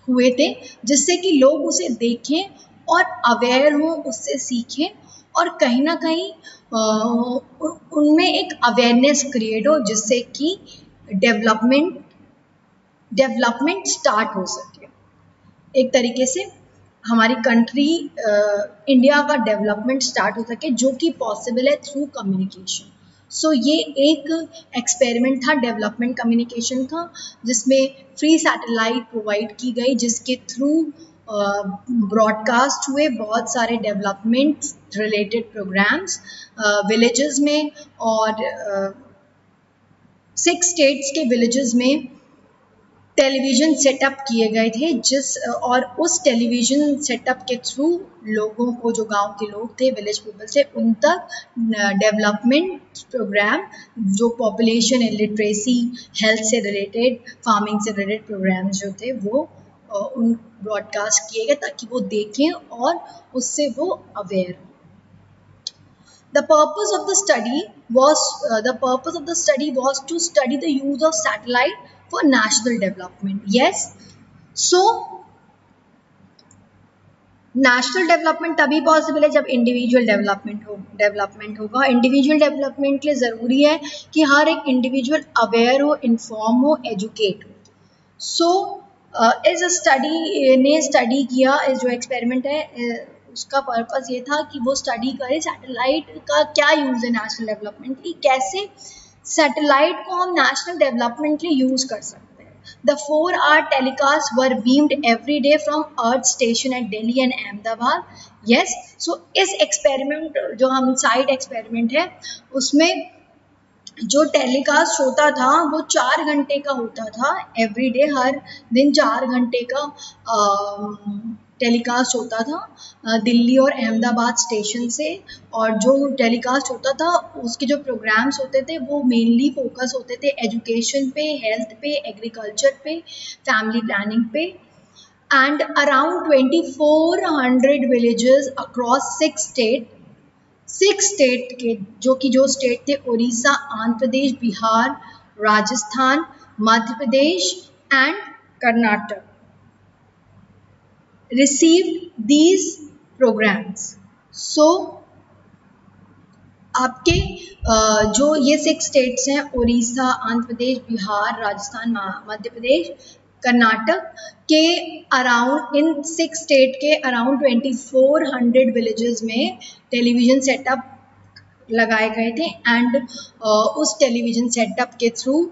हुए थे, जिससे कि लोग उसे देखें और अवेयर हों, उससे सीखें, और कहीं ना कहीं उनमें एक अवेयरनेस क्रिएट हो, जिससे कि डेवलपमेंट स्टार्ट हो सके। एक तरीके से हमारी कंट्री इंडिया का डेवलपमेंट स्टार्ट हो सके, जो कि पॉसिबल है थ्रू कम्युनिकेशन। सो ये एक एक्सपेरिमेंट था डेवलपमेंट कम्युनिकेशन का, जिसमें फ्री सैटेलाइट प्रोवाइड की गई, जिसके थ्रू ब्रॉडकास्ट हुए बहुत सारे डेवलपमेंट रिलेटेड प्रोग्राम्स विलेजेस में, और 6 स्टेट्स के विलेजेस में टेलीविज़न सेटअप किए गए थे, और उस टेलीविज़न सेटअप के थ्रू लोगों को, जो गांव के लोग थे, विलेज पीपल थे, उन तक डेवलपमेंट प्रोग्राम, जो पॉपुलेशन लिटरेसी, हेल्थ से रिलेटेड, फार्मिंग से रिलेटेड प्रोग्राम्स जो थे वो उन ब्रॉडकास्ट किए गए, ताकि वो देखें और उससे वो अवेयर हो। The purpose of the study was to study the use of satellite for national development. Yes, so national development तभी पॉसिबल है जब इंडिविजुअल डेवलपमेंट होगा। इंडिविजुअल डेवलपमेंट के लिए ज़रूरी है कि हर एक इंडिविजुअल अवेयर हो, इन्फॉर्म हो, एजुकेट हो। सो इस स्टडी किया, इस जो एक्सपेरिमेंट है उसका पर्पस ये था कि वो स्टडी करे सैटेलाइट का क्या यूज़ है नेशनल डेवलपमेंट की, कैसे सैटेलाइट को हम नेशनल डेवलपमेंट के लिए यूज़ कर सकते हैं। The 4-hour telecasts were beamed every day from Earth station at Delhi and Ahmedabad. Yes, so इस एक्सपेरिमेंट जो हम साइड एक्सपेरिमेंट है उसमें जो टेलीकास्ट होता था वो 4 घंटे का होता था एवरी डे, हर दिन 4 घंटे का टेलीकास्ट होता था दिल्ली और अहमदाबाद स्टेशन से। और जो टेलीकास्ट होता था उसके जो प्रोग्राम्स होते थे वो मेनली फोकस होते थे एजुकेशन पे, हेल्थ पे, एग्रीकल्चर पे, फैमिली प्लानिंग पे, and around 2400 villages across 6 state के, जो स्टेट थे Orissa, Andhra Pradesh, Bihar, Rajasthan, Madhya Pradesh and Karnataka, received these programs. So आपके जो ये 6 स्टेट्स हैं उड़ीसा, आंध्र प्रदेश, बिहार, राजस्थान, मध्य प्रदेश, कर्नाटक के अराउंड, इन 6 स्टेट के अराउंड 2400 विलेजेस में टेलीविज़न सेटअप लगाए गए थे एंड उस टेलीविज़न सेटअप के थ्रू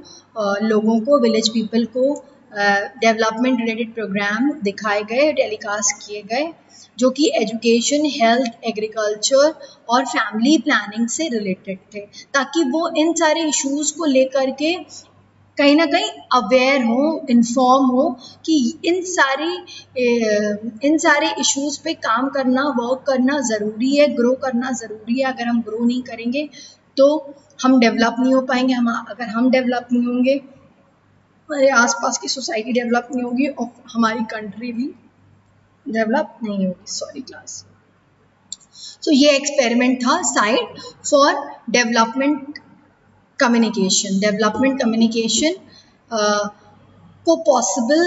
लोगों को, विलेज पीपल को डेवलपमेंट रिलेटेड प्रोग्राम दिखाए गए, टेलीकास्ट किए गए, जो कि एजुकेशन, हेल्थ, एग्रीकल्चर और फैमिली प्लानिंग से रिलेटेड थे, ताकि वो इन सारे इश्यूज़ को लेकर के कहीं ना कहीं अवेयर हो, इन्फॉर्म हो कि इन सारे इश्यूज़ पे काम करना, वर्क करना ज़रूरी है, ग्रो करना ज़रूरी है। अगर हम ग्रो नहीं करेंगे तो हम डेवलप नहीं हो पाएंगे। हम अगर हम डेवलप नहीं होंगे, हमारे आसपास की सोसाइटी डेवलप नहीं होगी और हमारी कंट्री भी डेवलप नहीं होगी। Sorry class. तो ये एक्सपेरिमेंट था site for development communication. Development communication को पॉसिबल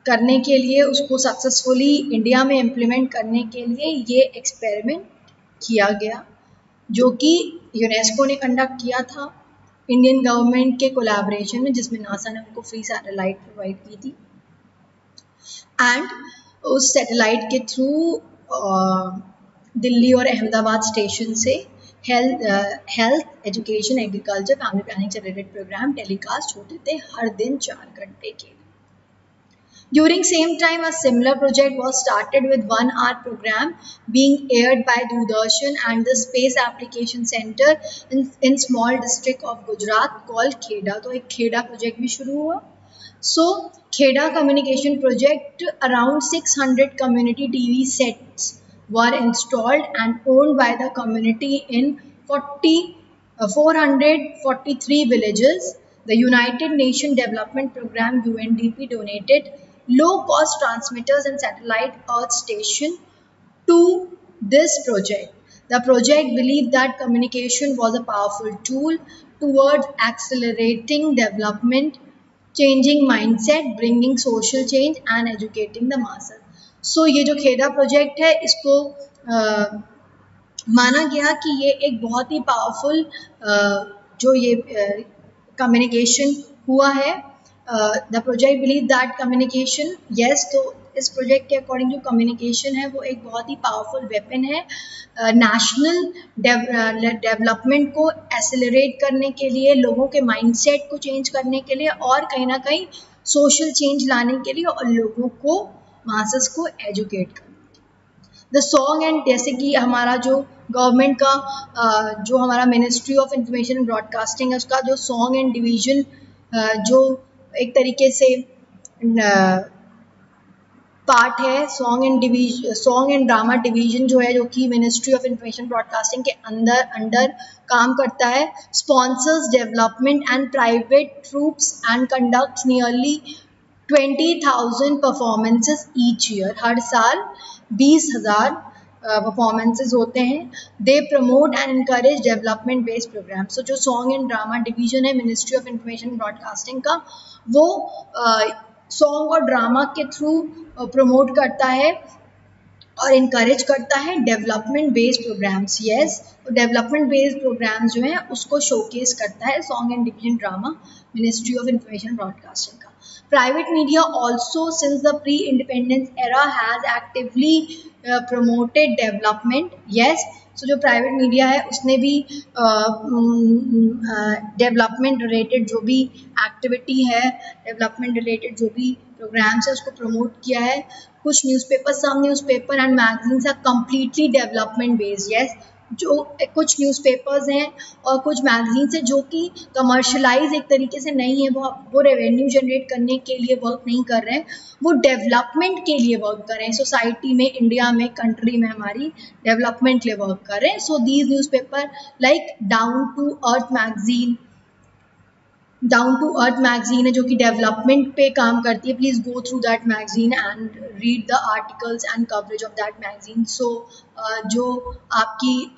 करने के लिए, उसको सक्सेसफुली इंडिया में इम्प्लीमेंट करने के लिए ये एक्सपेरिमेंट किया गया, जो कि यूनेस्को ने कंडक्ट किया था इंडियन गवर्नमेंट के कोलैबोरेशन में, जिसमें नासा ने उनको फ्री सैटेलाइट प्रोवाइड की थी एंड उस सैटेलाइट के थ्रू दिल्ली और अहमदाबाद स्टेशन से health, education, agriculture, family planning से रिलेटेड प्रोग्राम टेलीकास्ट होते थे हर दिन 4 घंटे के। During same time, a similar project was started with 1 hour program being aired by Doordarshan and the Space Application Center in small district of Gujarat called Kheda. तो एक Kheda project भी शुरू हुआ। So Kheda communication project, around 600 community TV sets were installed and owned by the community in 443 villages. The United Nations Development Program UNDP donated low-cost transmitters and satellite earth station to this project. The project believed that communication was a powerful tool towards accelerating development, changing mindset, bringing social change and educating the masses. So ये जो Kheda project है, इसको माना गया कि ये एक बहुत ही पावरफुल जो ये कम्युनिकेशन हुआ है। The project believe that communication, yes, तो इस प्रोजेक्ट के अकॉर्डिंग जो कम्युनिकेशन है वो एक बहुत ही पावरफुल वेपन है नेशनल डेवलपमेंट को एक्सेलरेट करने के लिए, लोगों के माइंडसेट को चेंज करने के लिए और कहीं ना कहीं सोशल चेंज लाने के लिए और लोगों को, मासेस को एजुकेट करने। द सॉन्ग एंड, जैसे कि हमारा जो गवर्नमेंट का जो हमारा ministry of information and broadcasting है, उसका जो सॉन्ग एंड डिवीजन जो एक तरीके से पार्ट है, सॉन्ग एंड ड्रामा डिवीजन जो है, जो कि मिनिस्ट्री ऑफ इंफॉर्मेशन ब्रॉडकास्टिंग के अंडर काम करता है, sponsors development and private troupes and conducts nearly 20,000 performances each year. हर साल 20,000 परफॉर्मेंसेस होते हैं। They promote and encourage development based program. So जो सॉन्ग एंड ड्रामा डिवीजन है मिनिस्ट्री ऑफ इंफॉर्मेशन ब्रॉडकास्टिंग का, वो सॉन्ग और ड्रामा के थ्रू प्रमोट करता है और इनकरेज करता है डेवलपमेंट बेस्ड प्रोग्राम्स। यस, तो डेवलपमेंट बेस्ड प्रोग्राम्स जो हैं उसको शोकेस करता है song and division drama, ministry of information broadcasting का। Private media also since the pre independence era has actively promoted development. Yes, so जो प्राइवेट मीडिया है उसने भी डेवलपमेंट रिलेटेड जो भी एक्टिविटी है, डेवलपमेंट रिलेटेड जो भी प्रोग्राम्स है, उसको प्रमोट किया है। कुछ newspapers, some newspaper and magazines are completely development based. Yes, जो कुछ न्यूज़पेपर्स हैं और कुछ मैगजीन्स हैं जो कि कमर्शलाइज एक तरीके से नहीं है, वो रेवेन्यू जनरेट करने के लिए वर्क नहीं कर रहे हैं, वो डेवलपमेंट के लिए वर्क कर रहे हैं, सोसाइटी में, इंडिया में, कंट्री में हमारी डेवलपमेंट के लिए वर्क कर रहे हैं। So these newspaper like down to earth magazine है जो कि डेवलपमेंट पे काम करती है। Please go through that magazine and read the articles and coverage of that magazine. So जो आपकी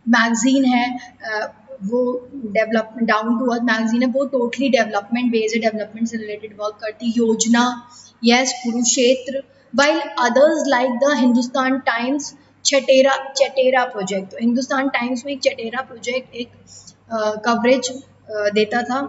मैगजीन है वो development, down to earth magazine है, वो टोटली डेवलपमेंट बेस्ड है, डेवलपमेंट से रिलेटेड वर्क करती। Yojana, yes, Kurukshetra, while others like the Hindustan Times Chhatera project. तो हिंदुस्तान टाइम्स में एक चटेरा प्रोजेक्ट एक कवरेज देता था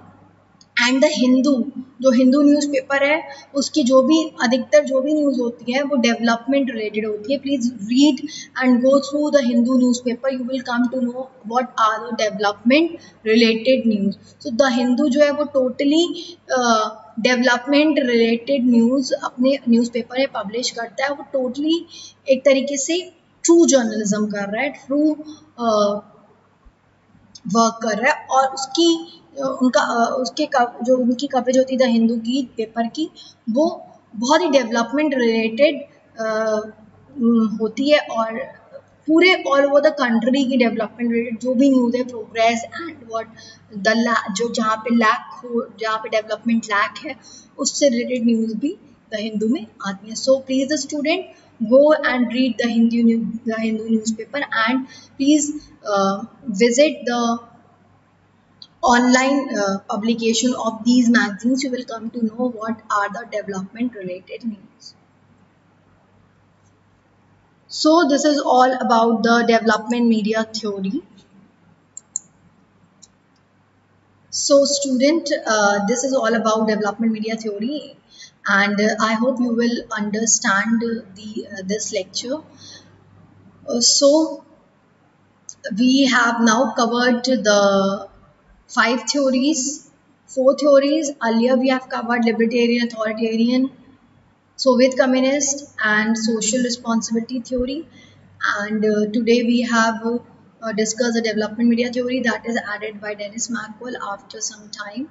एंड द हिंदू, जो हिंदू न्यूज़पेपर है उसकी जो भी अधिकतर जो भी न्यूज़ होती है वो डेवलपमेंट रिलेटेड होती है. Please read and go through the Hindu newspaper, you will come to know what are the development related news. So the Hindu जो है वो टोटली डेवलपमेंट रिलेटेड न्यूज़ अपने न्यूज़पेपर में पब्लिश करता है. वो टोटली एक तरीके से ट्रू जर्नलिज्म कर रहा है, ट्रू वर्क कर रहा है. और उसकी उनका उसके जो उनकी कवरेज होती है द हिंदू की पेपर की, वो बहुत ही डेवलपमेंट रिलेटेड होती है. और पूरे ऑल ओवर द कंट्री की डेवलपमेंट रिलेटेड जो भी न्यूज़ है, प्रोग्रेस एंड व्हाट द जो जहाँ पे लैक हो, जहाँ पे डेवलपमेंट लैक है, उससे रिलेटेड न्यूज़ भी द हिंदू में आती है. So please the student go and read the Hindu newspaper, and please visit the online publication of these magazines. You will come to know what are the development related news. So this is all about the development media theory. So student, this is all about development media theory, and I hope you will understand the this lecture. So we have now covered the 5 theories, 4 theories. Earlier we have covered libertarian, authoritarian, Soviet communist and social responsibility theory. And today we have discussed the development media theory that is added by Dennis Maxwell after some time.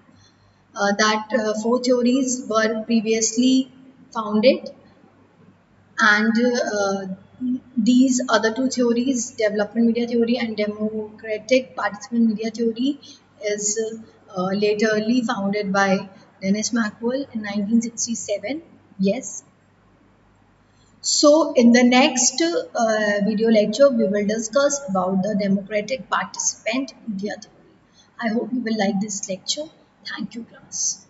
That 4 theories were previously founded, and these other 2 theories, development media theory and democratic participant media theory, is laterly founded by Dennis Maxwell in 1967. Yes. So in the next video lecture, we will discuss about the democratic participant media theory. I hope you will like this lecture. Thank you, class.